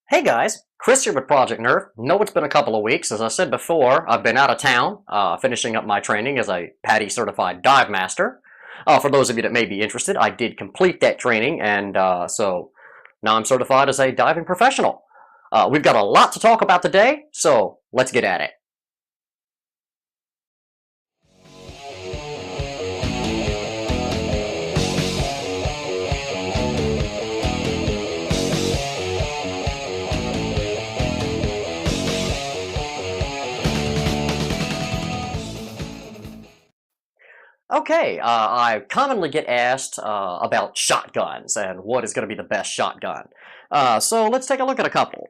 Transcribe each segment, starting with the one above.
Hey guys, Chris here with Project Nerf. Know it's been a couple of weeks. As I said before, I've been out of town, finishing up my training as a PADI certified dive master. For those of you that may be interested, I did complete that training, and so now I'm certified as a diving professional. We've got a lot to talk about today, so let's get at it. Okay, I commonly get asked about shotguns and what is going to be the best shotgun. So let's take a look at a couple.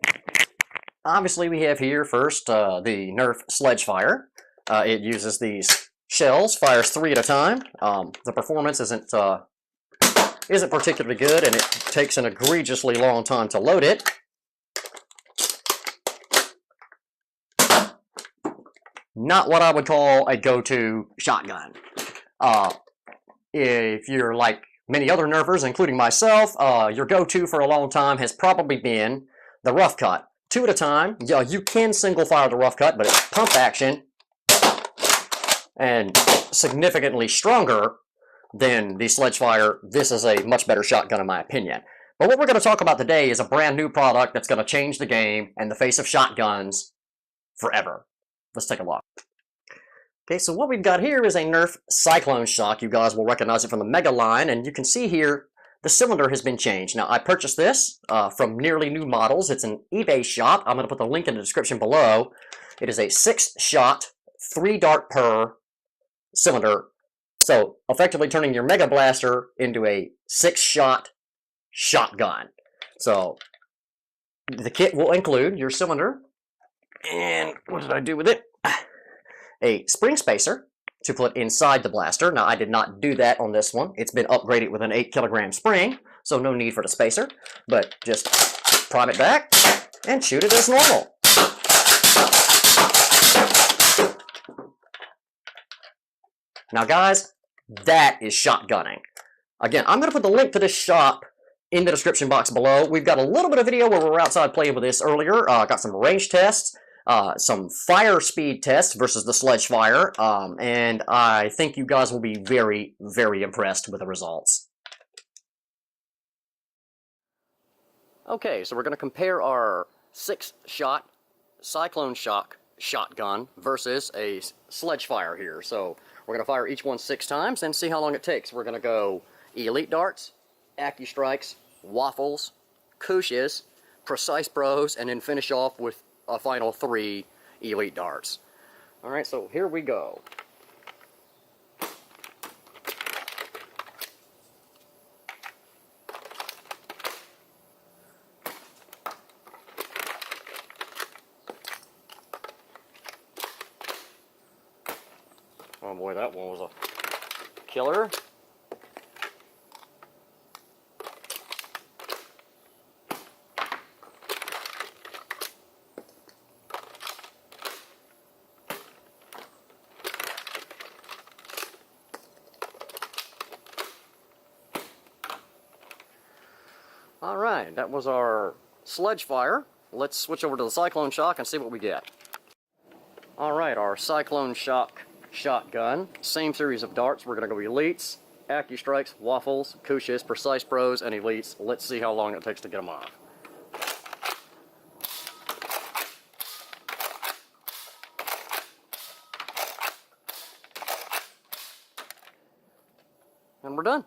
Obviously, we have here first the Nerf Sledgefire. It uses these shells, fires 3 at a time. The performance isn't particularly good, and it takes an egregiously long time to load it. Not what I would call a go-to shotgun. If you're like many other Nerfers, including myself, your go-to for a long time has probably been the rough cut. 2 at a time. Yeah, you can single fire the rough cut, but it's pump action and significantly stronger than the Sledgefire. This is a much better shotgun in my opinion. But what we're going to talk about today is a brand new product that's going to change the game and the face of shotguns forever. Let's take a look. Okay, so what we've got here is a Nerf Cyclone Shock. You guys will recognize it from the Mega line, and you can see here the cylinder has been changed. Now, I purchased this from Nearly New Models. It's an eBay shop. I'm going to put the link in the description below. It is a 6-shot, 3-dart per cylinder. So, effectively turning your Mega Blaster into a 6-shot shotgun. So, the kit will include your cylinder. And what did I do with it? A spring spacer to put inside the blaster. Now, I did not do that on this one. It's been upgraded with an 8-kilogram spring, so no need for the spacer. But just prime it back and shoot it as normal. Now, guys, that is shotgunning. Again, I'm going to put the link to this shop in the description box below. We've got a little bit of video where we were outside playing with this earlier. Got some range tests. Some fire speed tests versus the Sledgefire, and I think you guys will be very, very impressed with the results. Okay, so we're going to compare our 6-shot Cyclone Shock shotgun versus a Sledgefire here. So we're going to fire each one 6 times and see how long it takes. We're going to go Elite Darts, AccuStrikes, Waffles, Kooshes, Precise Bros, and then finish off with a final 3 Elite Darts. Alright, so here we go. Oh boy, that one was a killer. Alright, that was our Sledgefire. Let's switch over to the Cyclone Shock and see what we get. Alright, our Cyclone Shock shotgun. Same series of darts. We're going to go Elites, AccuStrikes, Waffles, Kooshes, Precise Pros, and Elites. Let's see how long it takes to get them off. And we're done.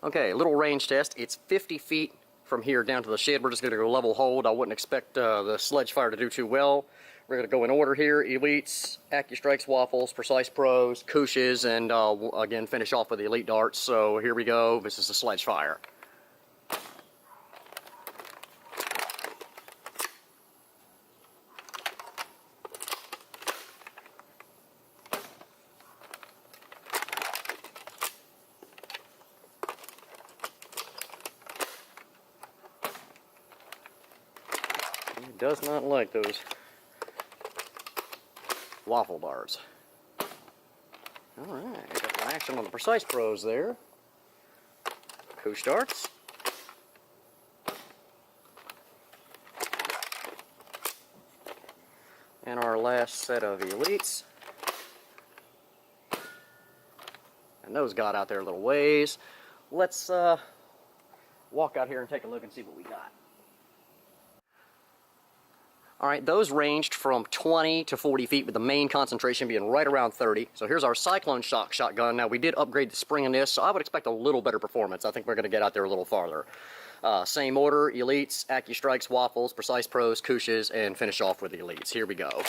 Okay, little range test. It's 50 feet from here down to the shed. We're just going to go level hold. I wouldn't expect the Sledgefire to do too well. We're going to go in order here. Elites, AccuStrikes, Waffles, Precise Pros, Kooshes, and we'll again finish off with the Elite Darts. So here we go. This is the Sledgefire. It does not like those waffle bars. Alright, got the action on the Precise Pros there. Koosh darts. last set of Elites. And those got out there a little ways. Let's walk out here and take a look and see what we got. Alright, those ranged from 20 to 40 feet, with the main concentration being right around 30. So here's our Cyclone Shock shotgun. Now, we did upgrade the spring in this, so I would expect a little better performance. I think we're going to get out there a little farther. Same order: Elites, AccuStrikes, Waffles, Precise Pros, Kushes, and finish off with the Elites. Here we go.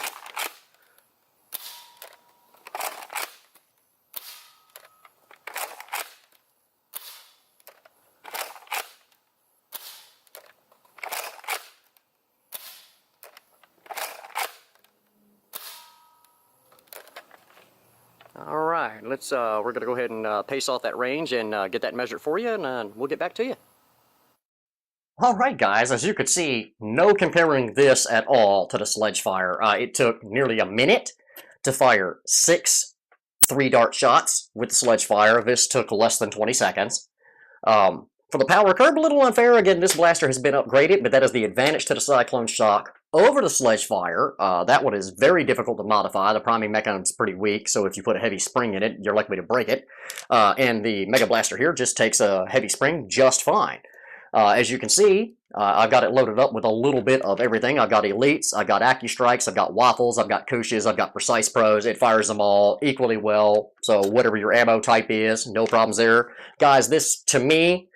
Alright, we're going to go ahead and pace off that range and get that measured for you, and we'll get back to you. Alright guys, as you could see, no comparing this at all to the Sledgefire. It took nearly a minute to fire 6 3-dart shots with the Sledgefire. This took less than 20 seconds. For the power curve, a little unfair. Again, this blaster has been upgraded, but that is the advantage to the Cyclone Shock over the Sledgefire. That one is very difficult to modify. The priming mechanism is pretty weak, so if you put a heavy spring in it, you're likely to break it. And the Mega Blaster here just takes a heavy spring just fine. As you can see, I've got it loaded up with a little bit of everything. I've got Elites, I've got AccuStrikes, I've got Waffles, I've got Kushes, I've got Precise Pros. It fires them all equally well, so whatever your ammo type is, no problems there. Guys, this, to me,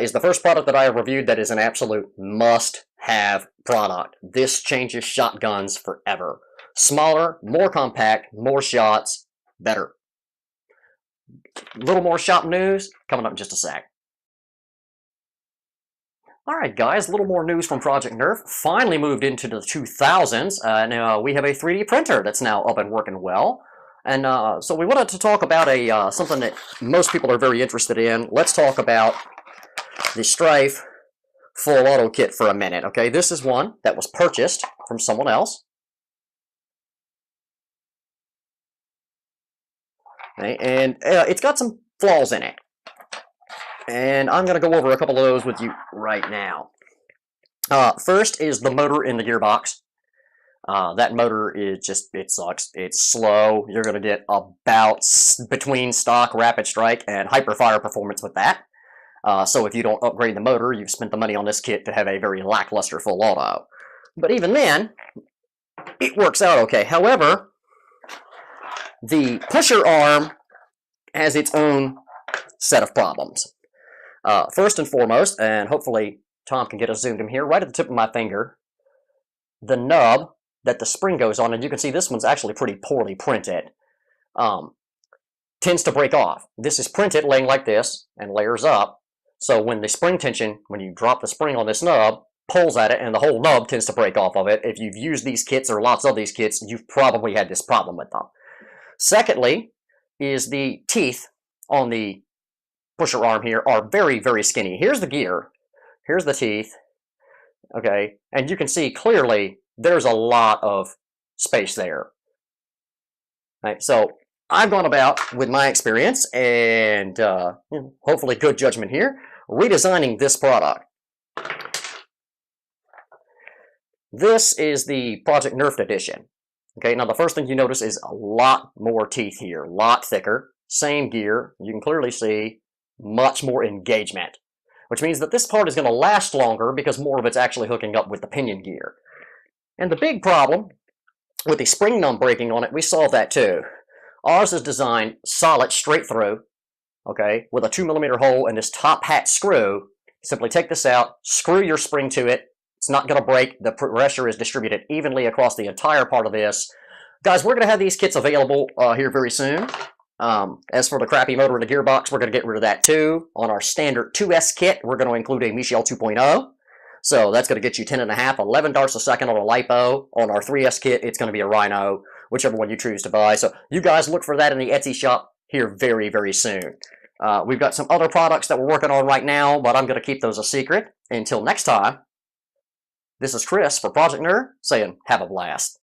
is the first product that I have reviewed that is an absolute must-have product. This changes shotguns forever. Smaller, more compact, more shots, better. A little more shop news coming up in just a sec. Alright guys, a little more news from Project Nerf. Finally moved into the 2000s. Now we have a 3D printer that's now up and working well. And so we wanted to talk about something that most people are very interested in. Let's talk about the Strife full auto kit for a minute. Okay, this is one that was purchased from someone else. Okay, and it's got some flaws in it. And I'm going to go over a couple of those with you right now. First is the motor in the gearbox. That motor is just, it sucks. It's slow. You're going to get about between stock Rapid Strike and Hyperfire performance with that. So if you don't upgrade the motor, you've spent the money on this kit to have a very lackluster full auto. But even then, it works out okay. However, the pusher arm has its own set of problems. First and foremost, and hopefully Tom can get us zoomed in here, right at the tip of my finger, the nub that the spring goes on, and you can see this one's actually pretty poorly printed, tends to break off. This is printed laying like this and layers up, so when the spring tension, when you drop the spring on this nub, pulls at it and the whole nub tends to break off of it. If you've used these kits or lots of these kits, you've probably had this problem with them. Secondly, is the teeth on the pusher arm here are very, very skinny. Here's the gear. Here's the teeth. Okay, and you can see clearly there's a lot of space there. Right, so I've gone about, with my experience and hopefully good judgment here, redesigning this product. This is the Project Nerfed edition. Okay, now the first thing you notice is a lot more teeth here, a lot thicker, same gear. You can clearly see much more engagement, which means that this part is going to last longer because more of it's actually hooking up with the pinion gear. And the big problem with the spring nub breaking on it, we solved that too. Ours is designed solid straight through, okay, with a 2mm hole and this top hat screw. Simply take this out, screw your spring to it. It's not going to break. The pressure is distributed evenly across the entire part of this. Guys, we're going to have these kits available here very soon. As for the crappy motor in the gearbox, we're going to get rid of that too. On our standard 2S kit, we're going to include a Michel 2.0. So that's going to get you 10.5, 11 darts a second on a LiPo. On our 3S kit, it's going to be a Rhino, whichever one you choose to buy. So you guys look for that in the Etsy shop here very, very soon. We've got some other products that we're working on right now, but I'm going to keep those a secret. Until next time, this is Chris for Project Nerf saying have a blast.